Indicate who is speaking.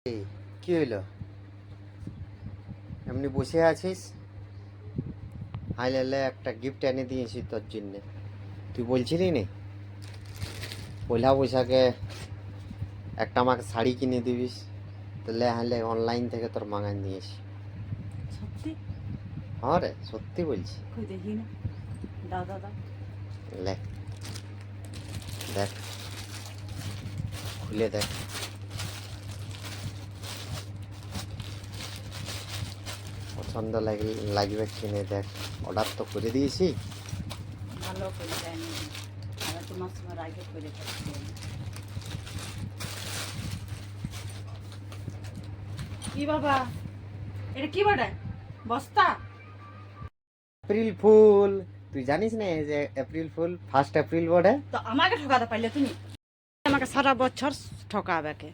Speaker 1: এই, কি হইলো? এমনি বসে আছিস? হাই লালে একটা গিফট এনে দিয়েছি তোর জন্য। তুই বলছিলি নি পয়লা বৈশাখে একটা আমাকে শাড়ি কিনে দিবিস, তাহলে হাইলে অনলাইন থেকে তোর মাঙাই নিয়েছি।
Speaker 2: সত্যি?
Speaker 1: হ্যাঁ রে, সত্যি বলছি।
Speaker 2: কই দেখি না। দাও দাও দাও।
Speaker 1: লে, দেখ, খুলে দেখ। পছন্দ লাগবে কিনে দেখ। অর্ডার তো করে দিয়েছি।
Speaker 2: ভালো করে যায়নি। আর তোমার সময় আগে করে থাকছি। কি বাবা, এটা কি বাড়ায়? বস্তা?
Speaker 1: এপ্রিল ফুল, তুই জানিস না এই যে এপ্রিল ফুল, 1 এপ্রিল বটে।
Speaker 2: তো আমাকে ঠকাতে পারলে তুমি? আমাকে সারা বছর ঠকাবে কে?